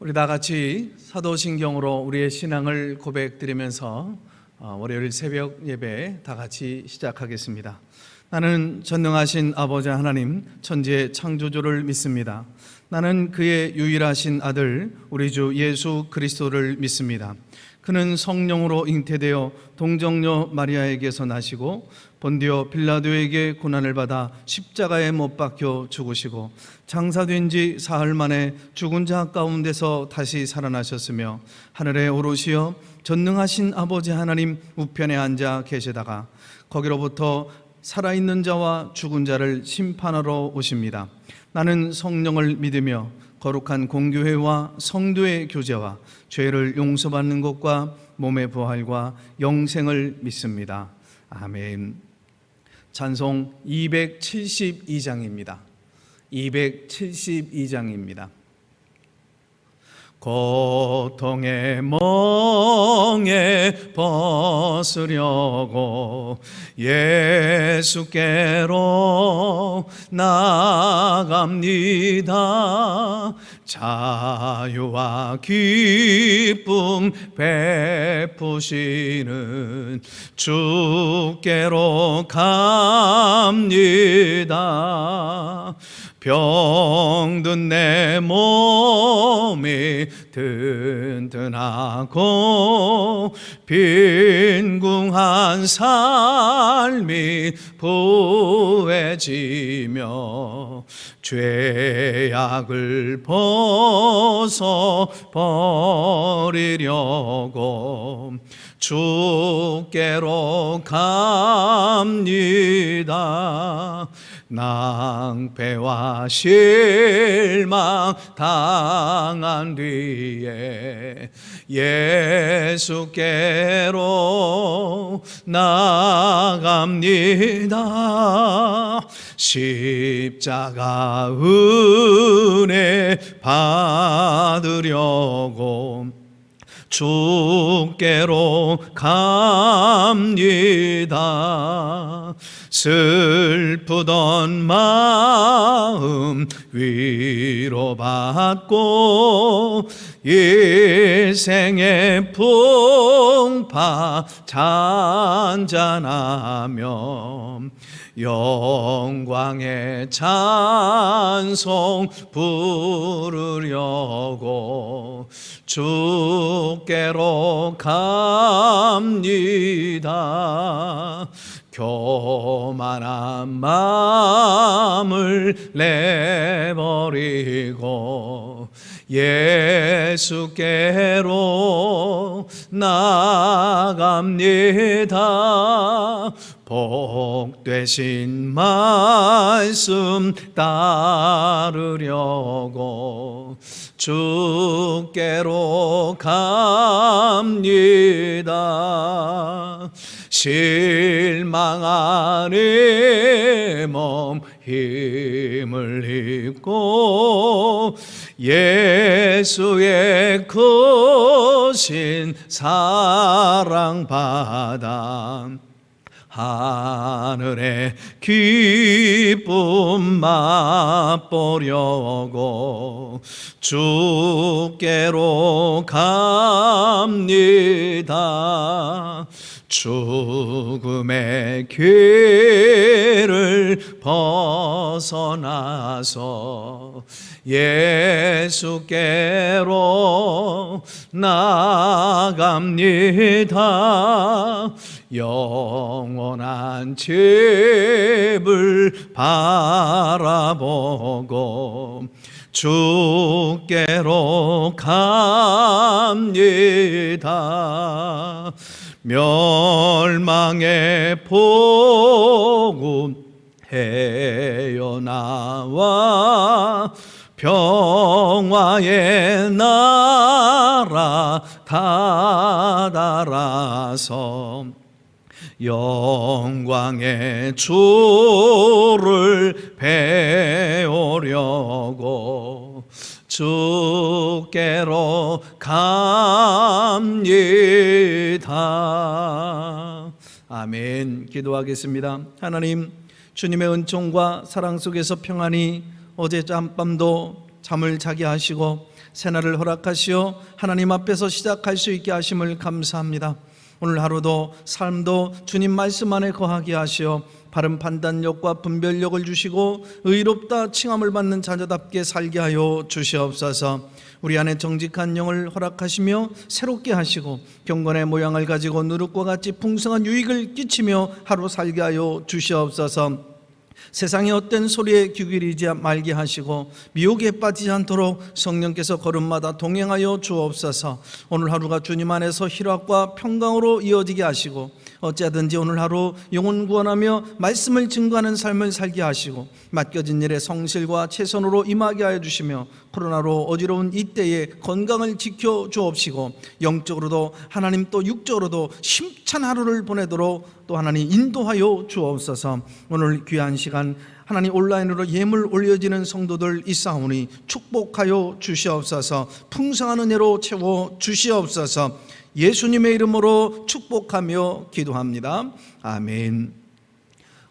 우리 다 같이 사도신경으로 우리의 신앙을 고백드리면서 월요일 새벽 예배 다 같이 시작하겠습니다. 나는 전능하신 아버지 하나님 천지의 창조주를 믿습니다. 나는 그의 유일하신 아들 우리 주 예수 그리스도를 믿습니다. 그는 성령으로 잉태되어 동정녀 마리아에게서 나시고 본디오 빌라도에게 고난을 받아 십자가에 못 박혀 죽으시고 장사된 지 사흘 만에 죽은 자 가운데서 다시 살아나셨으며 하늘에 오르시어 전능하신 아버지 하나님 우편에 앉아 계시다가 거기로부터 살아있는 자와 죽은 자를 심판하러 오십니다. 나는 성령을 믿으며 거룩한 공교회와 성도의 교제와 죄를 용서받는 것과 몸의 부활과 영생을 믿습니다. 아멘. 찬송 272장입니다. 272장입니다. 고통의 멍에 벗으려고 예수께로 나갑니다. 자유와 기쁨 베푸시는 주께로 갑니다. 병든 내 몸이 든든하고 빈궁한 삶이 부해지며 죄악을 벗어버리려고 주께로 갑니다. 낭패와 실망 당한 뒤에 예수께로 나갑니다. 십자가 은혜 받으려고 주께로 갑니다. 슬프던 마음 위로받고 일생의 풍파 잔잔하며 영광의 찬송 부르려고 주께로 갑니다. 교만한 마음을 내버리고 예수께로 나갑니다. 복되신 말씀 따르려고 주께로 갑니다. 실망 안에 몸 힘을 입고 예수의 크신 사랑 받아 하늘의 기쁨 맛보려고 주께로 갑니다. 죽음의 길을 벗어나서 예수께로 나갑니다. 영원한 집을 바라보고 주께로 갑니다. 멸망의 복음 헤어나와 평화의 나라 다다라서 영광의 주를 배우려고 주께로 갑니다. 아멘. 기도하겠습니다. 하나님, 주님의 은총과 사랑 속에서 평안히 어제 잠밤도 잠을 자게 하시고 새날을 허락하시어 하나님 앞에서 시작할 수 있게 하심을 감사합니다. 오늘 하루도 삶도 주님 말씀 안에 거하게 하시어 바른 판단력과 분별력을 주시고 의롭다 칭함을 받는 자녀답게 살게 하여 주시옵소서. 우리 안에 정직한 영을 허락하시며 새롭게 하시고 경건의 모양을 가지고 누룩과 같이 풍성한 유익을 끼치며 하루 살게 하여 주시옵소서. 세상의 헛된 소리에 귀 기울이지 말게 하시고 미혹에 빠지지 않도록 성령께서 걸음마다 동행하여 주옵소서. 오늘 하루가 주님 안에서 희락과 평강으로 이어지게 하시고 어찌하든지 오늘 하루 영혼 구원하며 말씀을 증거하는 삶을 살게 하시고 맡겨진 일에 성실과 최선으로 임하게 하여 주시며 코로나로 어지러운 이때에 건강을 지켜 주옵시고 영적으로도 하나님 또 육적으로도 힘찬 하루를 보내도록 또 하나님 인도하여 주옵소서. 오늘 귀한 시간 하나님 온라인으로 예물 올려지는 성도들 있사오니 축복하여 주시옵소서. 풍성한 은혜로 채워 주시옵소서. 예수님의 이름으로 축복하며 기도합니다. 아멘.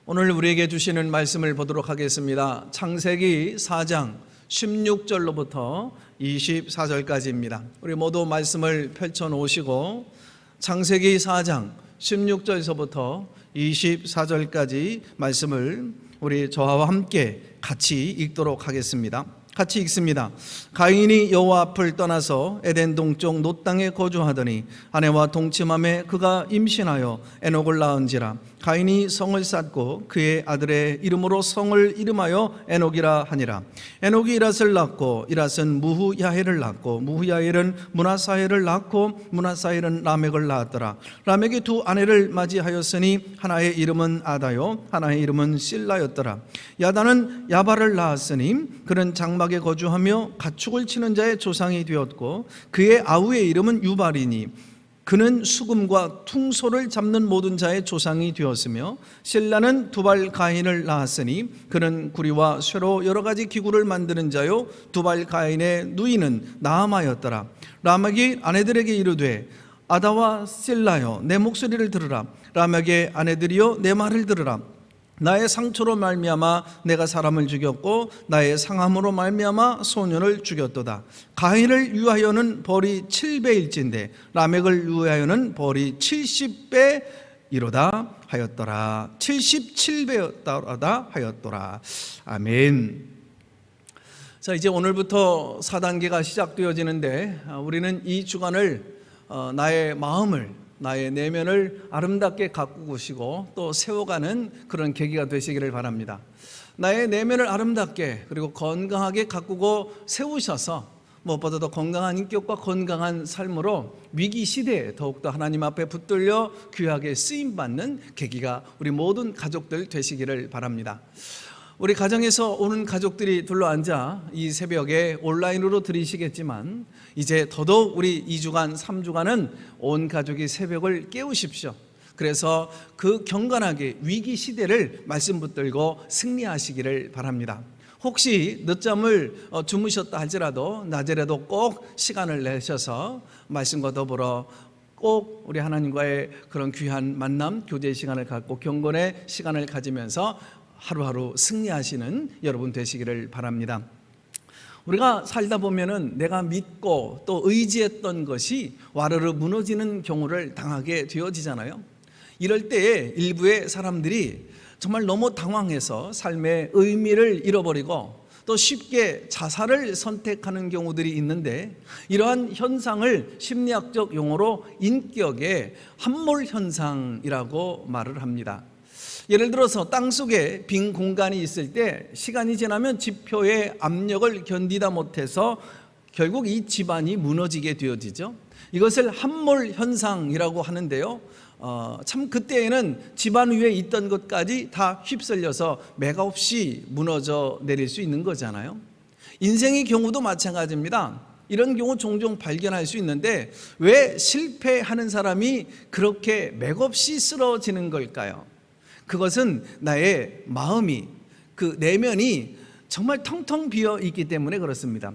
오늘 우리에게 주시는 말씀을 보도록 하겠습니다. 창세기 4장 16절로부터 24절까지입니다. 우리 모두 말씀을 펼쳐놓으시고 창세기 4장 16절에서부터 24절까지 말씀을 우리 저와 함께 같이 읽도록 하겠습니다. 같이 읽습니다. 가인이 여호와 앞을 떠나서 에덴 동쪽 놋 땅에 거주하더니 아내와 동침함에 그가 임신하여 에녹을 낳은지라. 가인이 성을 쌓고 그의 아들의 이름으로 성을 이름하여 에녹이라 하니라. 에녹이 이랏을 낳고 이랏은 무후야헬을 낳고 무후야헬은 므낫사헬을 낳고 므낫사헬은 라멕을 낳았더라. 라멕이 두 아내를 맞이하였으니 하나의 이름은 아다요 하나의 이름은 실라였더라. 야다는 야발을 낳았으니 그는 장막에 거주하며 가축을 치는 자의 조상이 되었고 그의 아우의 이름은 유발이니 그는 수금과 퉁소를 잡는 모든 자의 조상이 되었으며 실라는 두발 가인을 낳았으니 그는 구리와 쇠로 여러 가지 기구를 만드는 자요 두발 가인의 누이는 나아마였더라. 라멕이 아내들에게 이르되 아다와 실라여 내 목소리를 들으라. 라멕의 아내들이여 내 말을 들으라. 나의 상처로 말미암아 내가 사람을 죽였고 나의 상함으로 말미암아 소년을 죽였도다. 가인을 위하여는 벌이 7배일진데 라멕을 위하여는 벌이 70배이로다 하였더라. 77배였다 하였더라. 아멘. 자, 이제 오늘부터 4단계가 시작되어지는데 우리는 이 주간을 나의 마음을 나의 내면을 아름답게 가꾸시고 또 세워가는 그런 계기가 되시기를 바랍니다. 나의 내면을 아름답게 그리고 건강하게 가꾸고 세우셔서 무엇보다도 건강한 인격과 건강한 삶으로 위기 시대에 더욱더 하나님 앞에 붙들려 귀하게 쓰임받는 계기가 우리 모든 가족들 되시기를 바랍니다. 우리 가정에서 오는 가족들이 둘러앉아 이 새벽에 온라인으로 들으시겠지만 이제 더더욱 우리 2주간 3주간은 온 가족이 새벽을 깨우십시오. 그래서 그 경건하게 위기 시대를 말씀 붙들고 승리하시기를 바랍니다. 혹시 늦잠을 주무셨다 할지라도 낮에라도 꼭 시간을 내셔서 말씀과 더불어 꼭 우리 하나님과의 그런 귀한 만남, 교제의 시간을 갖고 경건의 시간을 가지면서 하루하루 승리하시는 여러분 되시기를 바랍니다. 우리가 살다 보면은 내가 믿고 또 의지했던 것이 와르르 무너지는 경우를 당하게 되어지잖아요. 이럴 때에 일부의 사람들이 정말 너무 당황해서 삶의 의미를 잃어버리고 또 쉽게 자살을 선택하는 경우들이 있는데 이러한 현상을 심리학적 용어로 인격의 함몰 현상이라고 말을 합니다. 예를 들어서 땅속에 빈 공간이 있을 때 시간이 지나면 지표의 압력을 견디다 못해서 결국 이 집안이 무너지게 되어지죠. 이것을 함몰 현상이라고 하는데요. 참 그때에는 집안 위에 있던 것까지 다 휩쓸려서 맥없이 무너져 내릴 수 있는 거잖아요. 인생의 경우도 마찬가지입니다. 이런 경우 종종 발견할 수 있는데 왜 실패하는 사람이 그렇게 맥없이 쓰러지는 걸까요? 그것은 나의 마음이, 그 내면이 정말 텅텅 비어 있기 때문에 그렇습니다.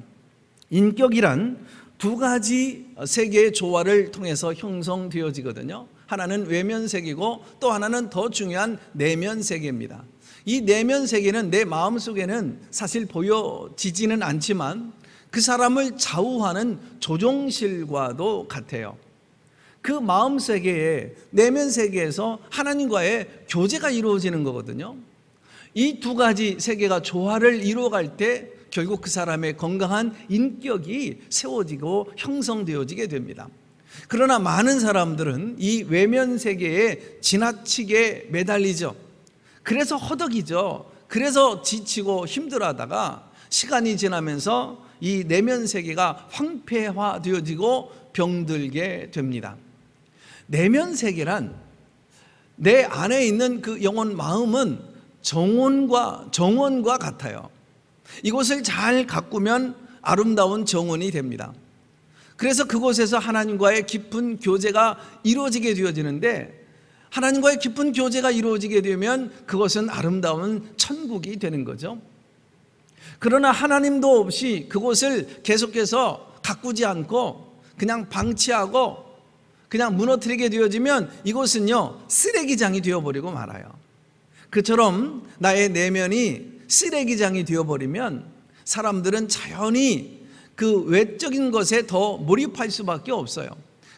인격이란 두 가지 세계의 조화를 통해서 형성되어지거든요. 하나는 외면 세계고 또 하나는 더 중요한 내면 세계입니다. 이 내면 세계는 내 마음 속에는 사실 보여지지는 않지만 그 사람을 좌우하는 조종실과도 같아요. 그 마음 세계에, 내면 세계에서 하나님과의 교제가 이루어지는 거거든요. 이 두 가지 세계가 조화를 이루어갈 때 결국 그 사람의 건강한 인격이 세워지고 형성되어지게 됩니다. 그러나 많은 사람들은 이 외면 세계에 지나치게 매달리죠. 그래서 허덕이죠. 그래서 지치고 힘들어하다가 시간이 지나면서 이 내면 세계가 황폐화되어지고 병들게 됩니다. 내면 세계란 내 안에 있는 그 영혼 마음은 정원과 같아요. 이곳을 잘 가꾸면 아름다운 정원이 됩니다. 그래서 그곳에서 하나님과의 깊은 교제가 이루어지게 되어지는데, 하나님과의 깊은 교제가 이루어지게 되면 그것은 아름다운 천국이 되는 거죠. 그러나 하나님도 없이 그곳을 계속해서 가꾸지 않고 그냥 방치하고 그냥 무너뜨리게 되어지면 이곳은요, 쓰레기장이 되어버리고 말아요. 그처럼 나의 내면이 쓰레기장이 되어버리면 사람들은 자연히 그 외적인 것에 더 몰입할 수밖에 없어요.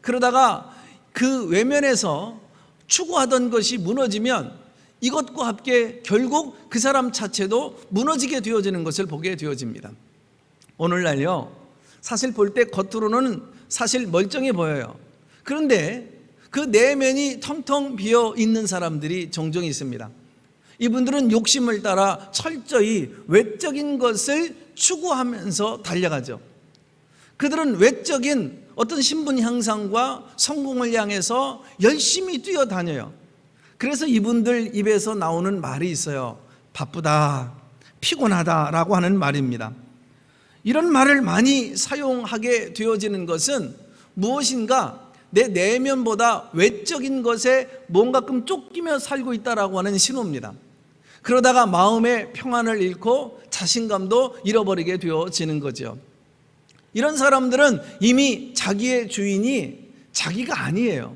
그러다가 그 외면에서 추구하던 것이 무너지면 이것과 함께 결국 그 사람 자체도 무너지게 되어지는 것을 보게 되어집니다. 오늘날요, 사실 볼 때 겉으로는 사실 멀쩡해 보여요. 그런데 그 내면이 텅텅 비어 있는 사람들이 종종 있습니다. 이분들은 욕심을 따라 철저히 외적인 것을 추구하면서 달려가죠. 그들은 외적인 어떤 신분 향상과 성공을 향해서 열심히 뛰어다녀요. 그래서 이분들 입에서 나오는 말이 있어요. 바쁘다, 피곤하다라고 하는 말입니다. 이런 말을 많이 사용하게 되어지는 것은 무엇인가 내 내면보다 외적인 것에 뭔가끔 쫓기며 살고 있다라고 하는 신호입니다. 그러다가 마음의 평안을 잃고 자신감도 잃어버리게 되어지는 거죠. 이런 사람들은 이미 자기의 주인이 자기가 아니에요.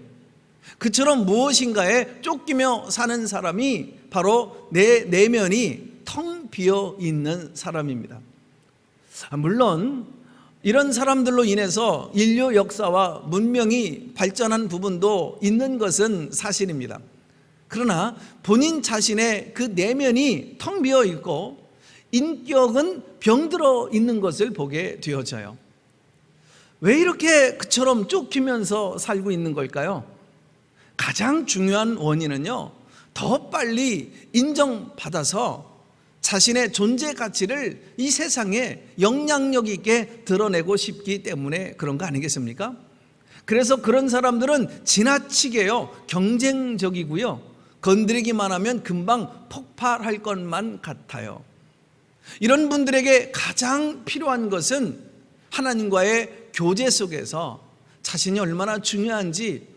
그처럼 무엇인가에 쫓기며 사는 사람이 바로 내 내면이 텅 비어 있는 사람입니다. 물론 이런 사람들로 인해서 인류 역사와 문명이 발전한 부분도 있는 것은 사실입니다. 그러나 본인 자신의 그 내면이 텅 비어 있고 인격은 병들어 있는 것을 보게 되어져요. 왜 이렇게 그처럼 쫓기면서 살고 있는 걸까요? 가장 중요한 원인은요, 더 빨리 인정받아서 자신의 존재 가치를 이 세상에 영향력 있게 드러내고 싶기 때문에 그런 거 아니겠습니까? 그래서 그런 사람들은 지나치게요, 경쟁적이고요, 건드리기만 하면 금방 폭발할 것만 같아요. 이런 분들에게 가장 필요한 것은 하나님과의 교제 속에서 자신이 얼마나 중요한지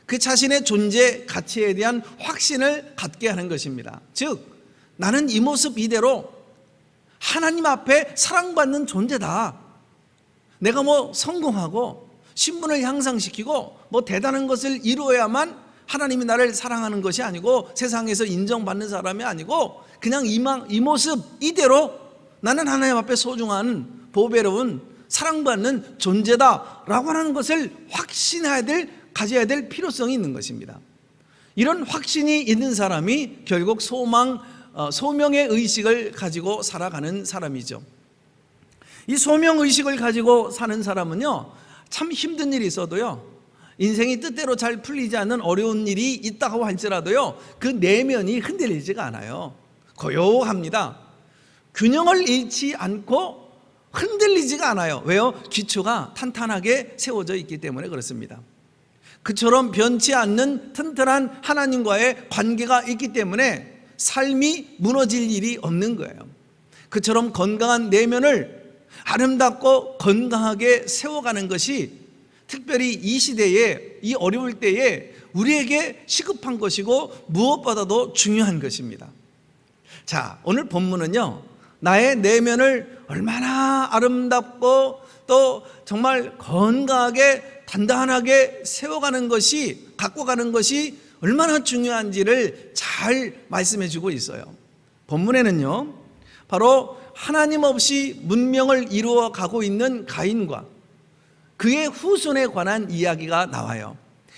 그 자신의 존재 가치에 대한 확신을 갖게 하는 것입니다. 즉, 나는 이 모습 이대로 하나님 앞에 사랑받는 존재다. 내가 뭐 성공하고 신분을 향상시키고 뭐 대단한 것을 이루어야만 하나님이 나를 사랑하는 것이 아니고 세상에서 인정받는 사람이 아니고 그냥 이 모습 이대로 나는 하나님 앞에 소중한 보배로운 사랑받는 존재다라고 하는 것을 가져야 될 필요성이 있는 것입니다. 이런 확신이 있는 사람이 결국 소명의 의식을 가지고 살아가는 사람이죠. 이 소명의식을 가지고 사는 사람은요, 참 힘든 일이 있어도요, 인생이 뜻대로 잘 풀리지 않는 어려운 일이 있다고 할지라도요, 그 내면이 흔들리지가 않아요. 고요합니다. 균형을 잃지 않고 흔들리지가 않아요. 왜요? 기초가 탄탄하게 세워져 있기 때문에 그렇습니다. 그처럼 변치 않는 튼튼한 하나님과의 관계가 있기 때문에 삶이 무너질 일이 없는 거예요. 그처럼 건강한 내면을 아름답고 건강하게 세워가는 것이 특별히 이 시대에, 이 어려울 때에 우리에게 시급한 것이고 무엇보다도 중요한 것입니다. 자, 오늘 본문은요, 나의 내면을 얼마나 아름답고 또 정말 건강하게 단단하게 세워가는 것이, 가꿔가는 것이 얼마나 중요한지를 잘 말씀해 주고 있어요. 본문에는요, 바로 하나님 없이 문명을 이루어가고 있는 가인과 그의 후손에 관한 이야기가 나와요.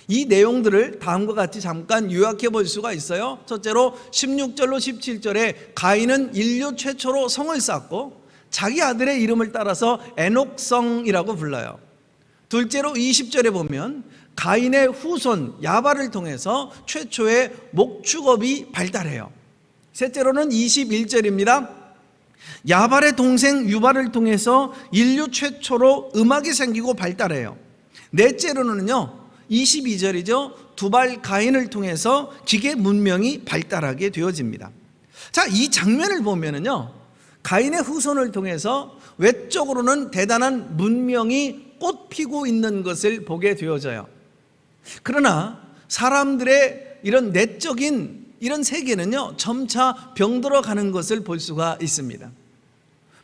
이 내용들을 다음과 같이 잠깐 요약해 볼 수가 있어요. 첫째로 16절로 17절에 가인은 인류 최초로 성을 쌓고 자기 아들의 이름을 따라서 에녹성이라고 불러요. 둘째로 20절에 보면 가인의 후손 야발을 통해서 최초의 목축업이 발달해요. 셋째로는 21절입니다. 야발의 동생 유발을 통해서 인류 최초로 음악이 생기고 발달해요. 넷째로는요 22절이죠. 두발 가인을 통해서 기계 문명이 발달하게 되어집니다. 자, 이 장면을 보면은요 가인의 후손을 통해서 외적으로는 대단한 문명이 꽃피고 있는 것을 보게 되어져요. 그러나 사람들의 이런 내적인 이런 세계는요 점차 병들어가는 것을 볼 수가 있습니다.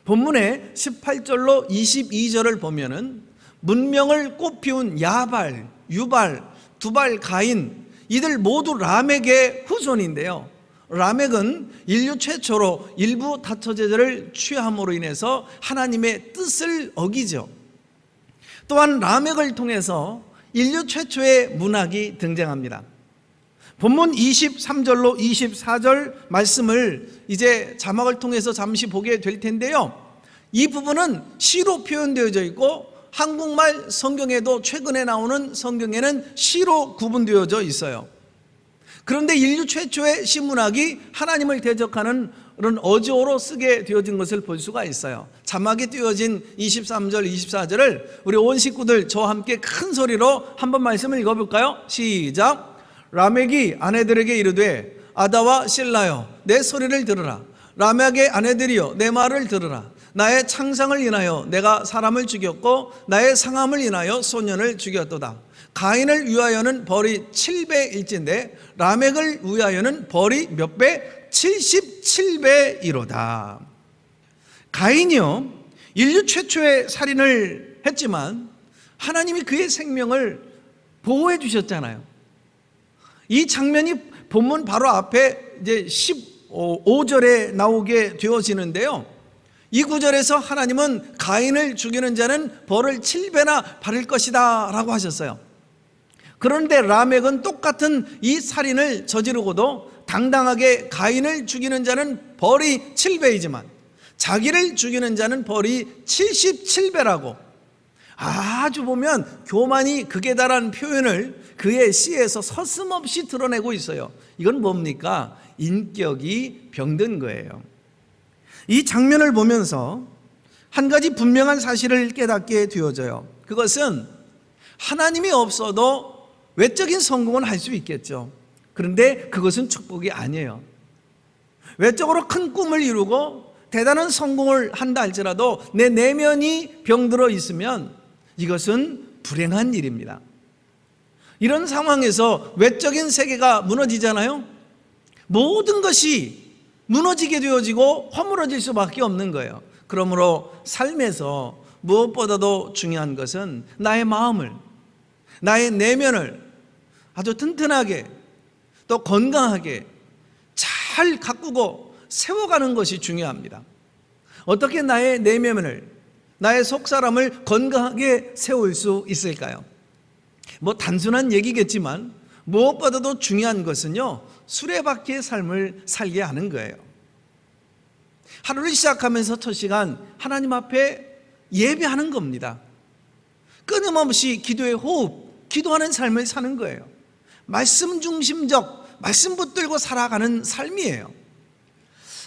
본문의 18절로 22절을 보면은 문명을 꽃피운 야발, 유발, 두발, 가인, 이들 모두 라멕의 후손인데요, 라멕은 인류 최초로 일부 다처제들을 취함으로 인해서 하나님의 뜻을 어기죠. 또한 라멕을 통해서 인류 최초의 문학이 등장합니다. 본문 23절로 24절 말씀을 이제 자막을 통해서 잠시 보게 될 텐데요, 이 부분은 시로 표현되어져 있고 한국말 성경에도 최근에 나오는 성경에는 시로 구분되어져 있어요. 그런데 인류 최초의 시문학이 하나님을 대적하는 그런 어조로 쓰게 되어진 것을 볼 수가 있어요. 자막에 띄어진 23절, 24절을 우리 온 식구들 저와 함께 큰 소리로 한번 말씀을 읽어볼까요? 시작. 라멕이 아내들에게 이르되 아다와 실라여 내 소리를 들으라. 라멕의 아내들이여 내 말을 들으라. 나의 창상을 인하여 내가 사람을 죽였고 나의 상함을 인하여 소년을 죽였도다. 가인을 위하여는 벌이 7배일진데 라멕을 위하여는 벌이 몇 배? 77배이로다. 가인이요 인류 최초의 살인을 했지만 하나님이 그의 생명을 보호해 주셨잖아요. 이 장면이 본문 바로 앞에 이제 15절에 나오게 되어지는데요, 이 구절에서 하나님은 가인을 죽이는 자는 벌을 7배나 받을 것이다 라고 하셨어요. 그런데 라멕은 똑같은 이 살인을 저지르고도 당당하게 가인을 죽이는 자는 벌이 7배이지만 자기를 죽이는 자는 벌이 77배라고 아주 보면 교만이 극에 달한 표현을 그의 시에서 서슴없이 드러내고 있어요. 이건 뭡니까? 인격이 병든 거예요. 이 장면을 보면서 한 가지 분명한 사실을 깨닫게 되어져요. 그것은 하나님이 없어도 외적인 성공은 할 수 있겠죠. 그런데 그것은 축복이 아니에요. 외적으로 큰 꿈을 이루고 대단한 성공을 한다 할지라도 내 내면이 병들어 있으면 이것은 불행한 일입니다. 이런 상황에서 외적인 세계가 무너지잖아요. 모든 것이 무너지게 되어지고 허물어질 수밖에 없는 거예요. 그러므로 삶에서 무엇보다도 중요한 것은 나의 마음을, 나의 내면을 아주 튼튼하게 또 건강하게 잘 가꾸고 세워가는 것이 중요합니다. 어떻게 나의 내면을, 나의 속사람을 건강하게 세울 수 있을까요? 뭐 단순한 얘기겠지만 무엇보다도 중요한 것은요, 수레바퀴의 삶을 살게 하는 거예요. 하루를 시작하면서 첫 시간 하나님 앞에 예배하는 겁니다. 끊임없이 기도의 호흡, 기도하는 삶을 사는 거예요. 말씀 중심적, 말씀 붙들고 살아가는 삶이에요.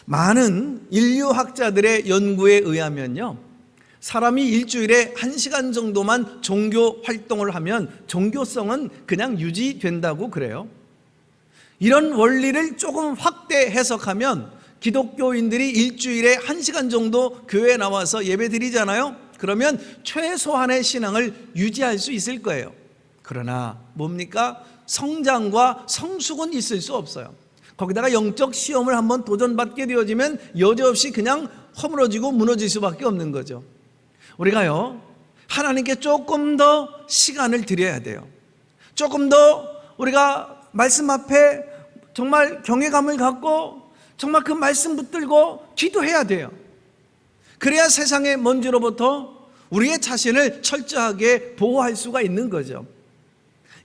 많은 인류학자들의 연구에 의하면요, 사람이 일주일에 1시간 정도만 종교 활동을 하면 종교성은 그냥 유지된다고 그래요. 이런 원리를 조금 확대 해석하면 기독교인들이 일주일에 1시간 정도 교회에 나와서 예배 드리잖아요. 그러면 최소한의 신앙을 유지할 수 있을 거예요. 그러나 뭡니까? 성장과 성숙은 있을 수 없어요. 거기다가 영적 시험을 한번 도전받게 되어지면 여지없이 그냥 허물어지고 무너질 수밖에 없는 거죠. 우리가요, 하나님께 조금 더 시간을 드려야 돼요. 조금 더 우리가 말씀 앞에 정말 경외감을 갖고 정말 그 말씀 붙들고 기도해야 돼요. 그래야 세상의 먼지로부터 우리의 자신을 철저하게 보호할 수가 있는 거죠.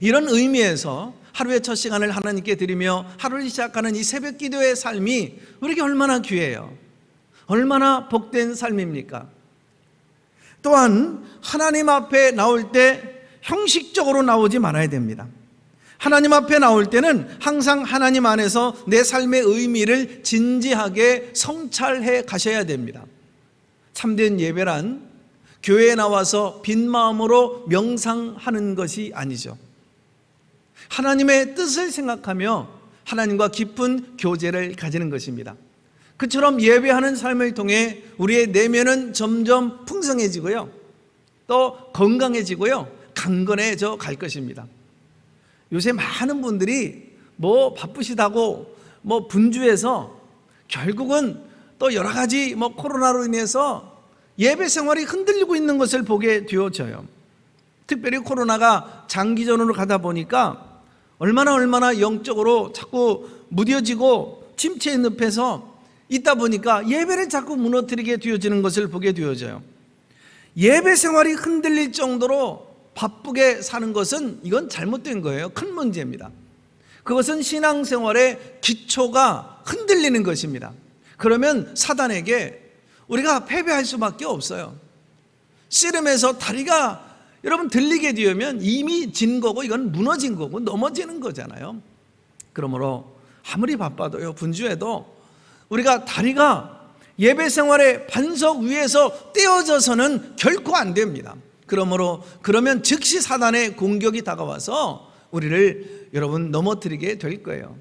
이런 의미에서 하루의 첫 시간을 하나님께 드리며 하루를 시작하는 이 새벽 기도의 삶이 우리에게 얼마나 귀해요. 얼마나 복된 삶입니까? 또한 하나님 앞에 나올 때 형식적으로 나오지 말아야 됩니다. 하나님 앞에 나올 때는 항상 하나님 안에서 내 삶의 의미를 진지하게 성찰해 가셔야 됩니다. 참된 예배란 교회에 나와서 빈 마음으로 명상하는 것이 아니죠. 하나님의 뜻을 생각하며 하나님과 깊은 교제를 가지는 것입니다. 그처럼 예배하는 삶을 통해 우리의 내면은 점점 풍성해지고요, 또 건강해지고요, 강건해져 갈 것입니다. 요새 많은 분들이 바쁘시다고 분주해서 결국은 또 여러 가지 코로나로 인해서 예배 생활이 흔들리고 있는 것을 보게 되어져요. 특별히 코로나가 장기전으로 가다 보니까 얼마나 영적으로 자꾸 무뎌지고 침체의 늪에서 있다 보니까 예배를 자꾸 무너뜨리게 되어지는 것을 보게 되어져요. 예배 생활이 흔들릴 정도로 바쁘게 사는 것은 이건 잘못된 거예요. 큰 문제입니다. 그것은 신앙생활의 기초가 흔들리는 것입니다. 그러면 사단에게 우리가 패배할 수밖에 없어요. 씨름에서 다리가 여러분 들리게 되면 이미 진 거고 이건 무너진 거고 넘어지는 거잖아요. 그러므로 아무리 바빠도요, 분주해도 우리가 다리가 예배 생활의 반석 위에서 떼어져서는 결코 안 됩니다. 그러면 즉시 사단의 공격이 다가와서 우리를 여러분 넘어뜨리게 될 거예요.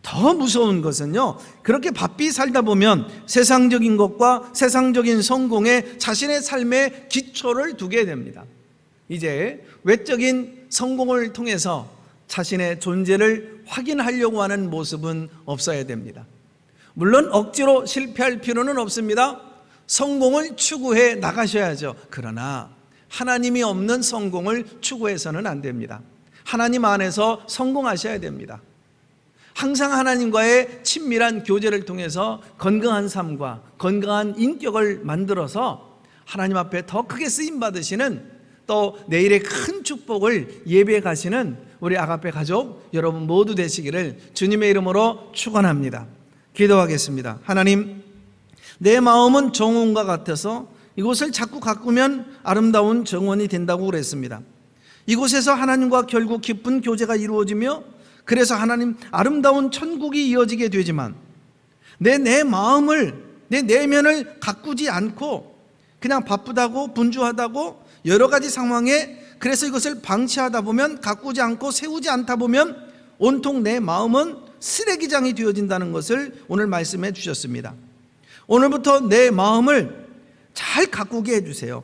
더 무서운 것은요, 그렇게 바삐 살다 보면 세상적인 것과 세상적인 성공에 자신의 삶의 기초를 두게 됩니다. 이제 외적인 성공을 통해서 자신의 존재를 확인하려고 하는 모습은 없어야 됩니다. 물론 억지로 실패할 필요는 없습니다. 성공을 추구해 나가셔야죠. 그러나 하나님이 없는 성공을 추구해서는 안 됩니다. 하나님 안에서 성공하셔야 됩니다. 항상 하나님과의 친밀한 교제를 통해서 건강한 삶과 건강한 인격을 만들어서 하나님 앞에 더 크게 쓰임받으시는, 또 내일의 큰 축복을 예배해 가시는 우리 아가페 가족 여러분 모두 되시기를 주님의 이름으로 축원합니다. 기도하겠습니다. 하나님, 내 마음은 정원과 같아서 이곳을 자꾸 가꾸면 아름다운 정원이 된다고 그랬습니다. 이곳에서 하나님과 결국 깊은 교제가 이루어지며 그래서 하나님 아름다운 천국이 이어지게 되지만 내 마음을, 내 내면을 가꾸지 않고 그냥 바쁘다고 분주하다고 여러 가지 상황에, 그래서 이것을 방치하다 보면, 가꾸지 않고 세우지 않다 보면 온통 내 마음은 쓰레기장이 되어진다는 것을 오늘 말씀해 주셨습니다. 오늘부터 내 마음을 잘 가꾸게 해주세요.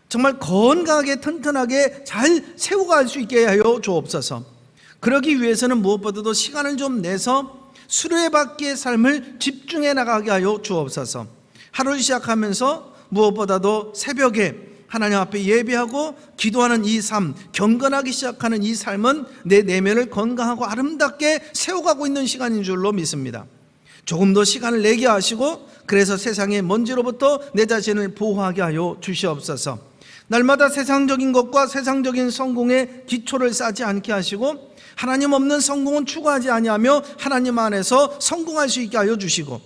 정말 건강하게 튼튼하게 잘 세워갈 수 있게 하여 주옵소서. 그러기 위해서는 무엇보다도 시간을 좀 내서 수레바퀴의 삶을 집중해 나가게 하여 주옵소서. 하루를 시작하면서 무엇보다도 새벽에 하나님 앞에 예배하고 기도하는 이 삶, 경건하기 시작하는 이 삶은 내 내면을 건강하고 아름답게 세워가고 있는 시간인 줄로 믿습니다. 조금 더 시간을 내게 하시고 그래서 세상의 먼지로부터 내 자신을 보호하게 하여 주시옵소서. 날마다 세상적인 것과 세상적인 성공에 기초를 쌓지 않게 하시고 하나님 없는 성공은 추구하지 아니하며 하나님 안에서 성공할 수 있게 하여 주시고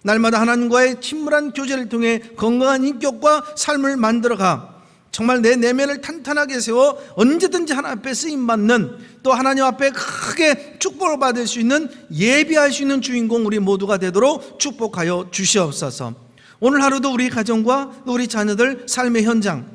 날마다 하나님과의 친밀한 교제를 통해 건강한 인격과 삶을 만들어가 정말 내 내면을 탄탄하게 세워 언제든지 하나님 앞에 쓰임받는, 또 하나님 앞에 크게 축복을 받을 수 있는, 예비할 수 있는 주인공 우리 모두가 되도록 축복하여 주시옵소서. 오늘 하루도 우리 가정과 우리 자녀들 삶의 현장,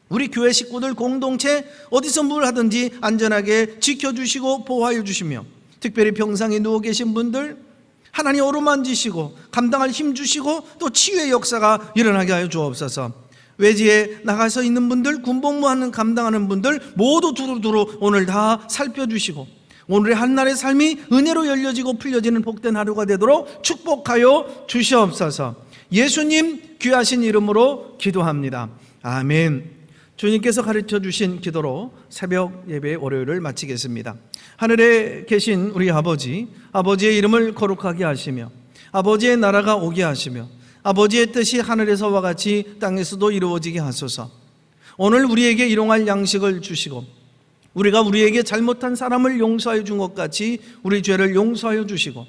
우리 교회 식구들 공동체 어디서 뭘 하든지 안전하게 지켜주시고 보호하여 주시며 특별히 병상에 누워 계신 분들 하나님 어루만지시고 감당할 힘 주시고 또 치유의 역사가 일어나게 하여 주옵소서. 외지에 나가서 있는 분들, 군복무하는 감당하는 분들 모두 두루두루 오늘 다 살펴주시고 오늘의 한날의 삶이 은혜로 열려지고 풀려지는 복된 하루가 되도록 축복하여 주시옵소서. 예수님 귀하신 이름으로 기도합니다. 아멘. 주님께서 가르쳐 주신 기도로 새벽 예배 월요일을 마치겠습니다. 하늘에 계신 우리 아버지, 아버지의 이름을 거룩하게 하시며 아버지의 나라가 오게 하시며 아버지의 뜻이 하늘에서와 같이 땅에서도 이루어지게 하소서. 오늘 우리에게 일용할 양식을 주시고 우리가 우리에게 잘못한 사람을 용서하여 준 것 같이 우리 죄를 용서하여 주시고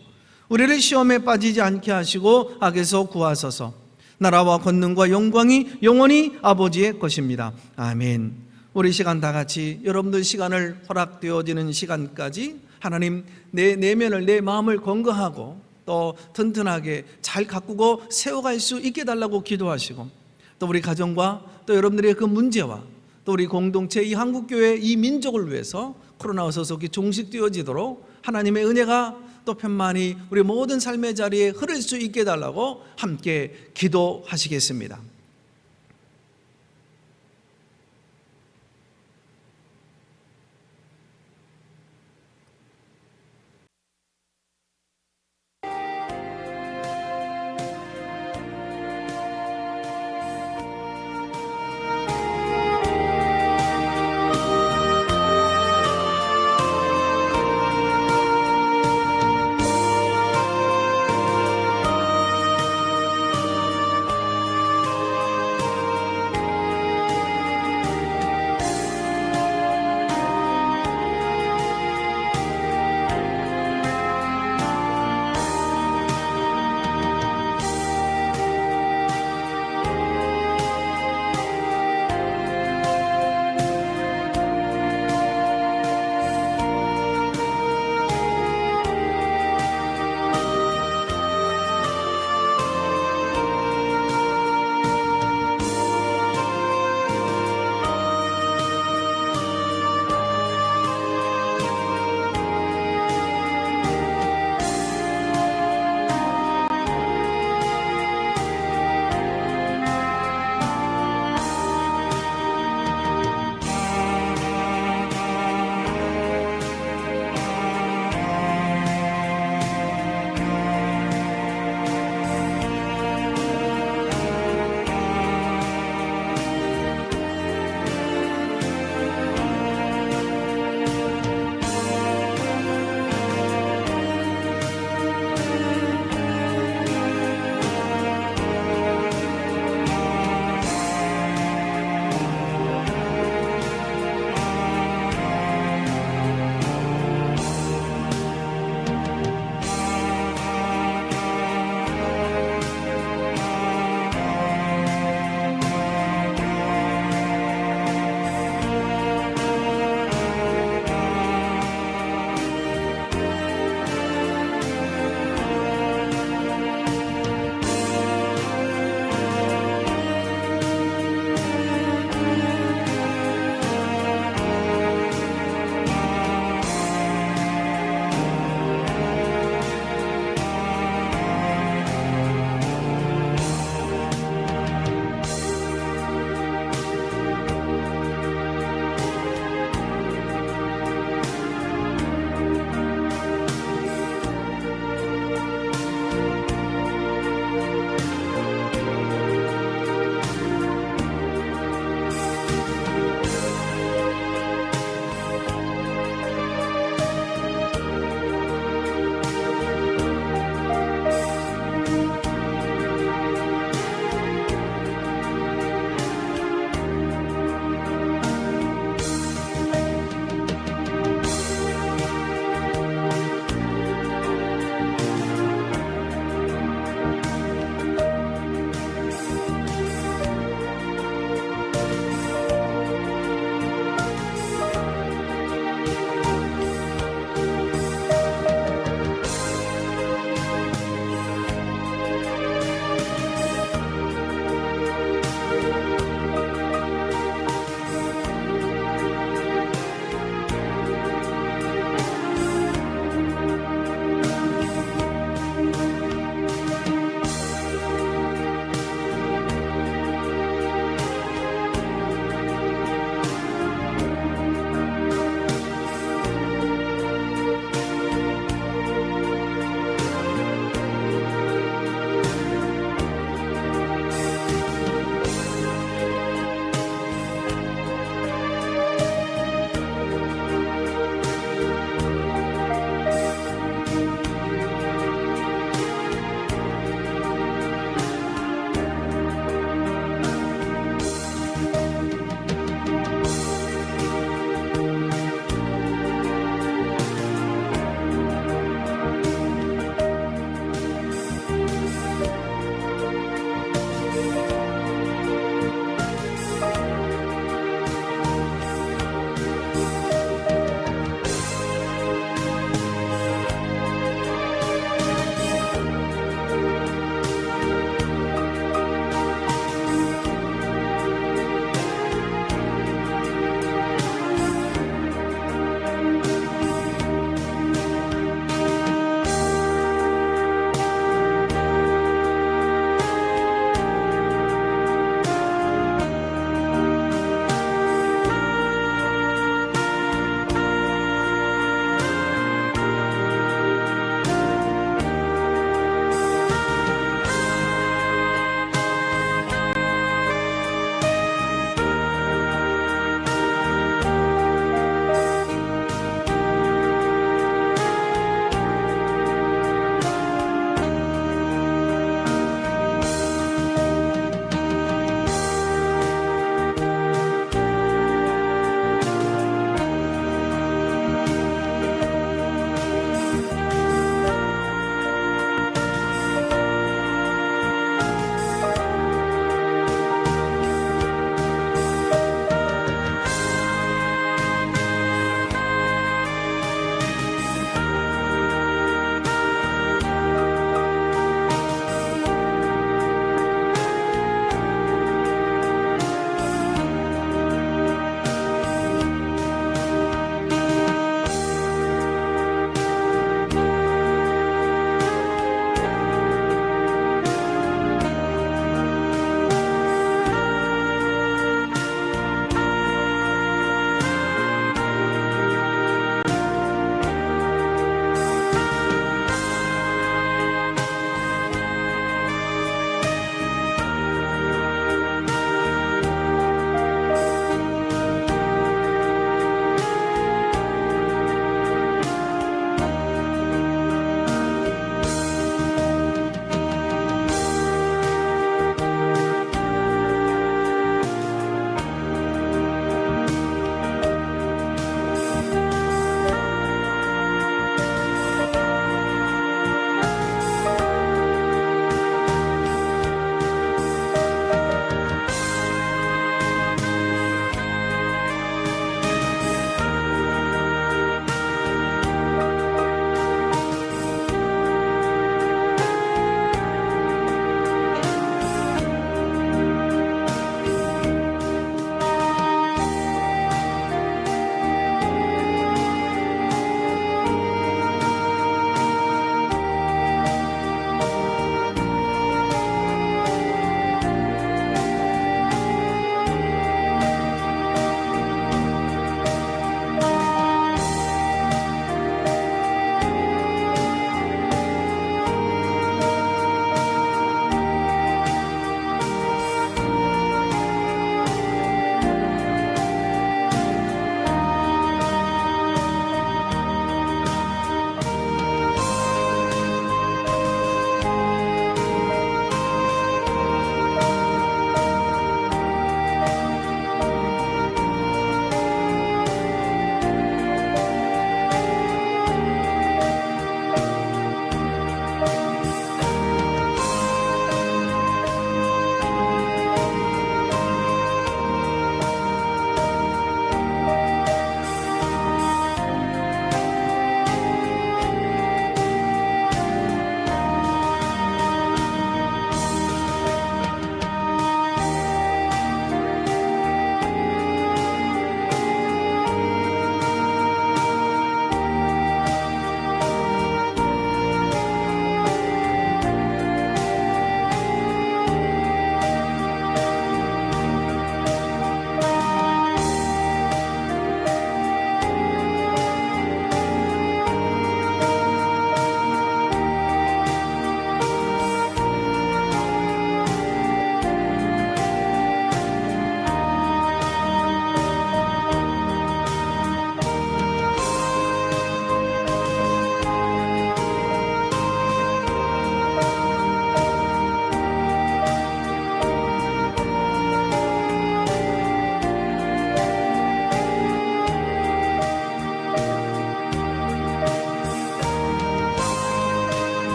우리를 시험에 빠지지 않게 하시고 악에서 구하소서. 나라와 권능과 영광이 영원히 아버지의 것입니다. 아멘. 우리 시간 다 같이 여러분들 시간을 허락되어지는 시간까지 하나님 내 내면을, 내 마음을 건강하고 또 튼튼하게 잘 가꾸고 세워갈 수 있게 달라고 기도하시고, 또 우리 가정과 또 여러분들의 그 문제와 또 우리 공동체, 이 한국교회, 이 민족을 위해서 코로나 소속이 종식되어지도록 하나님의 은혜가 또 편만히 우리 모든 삶의 자리에 흐를 수 있게 달라고 함께 기도하시겠습니다.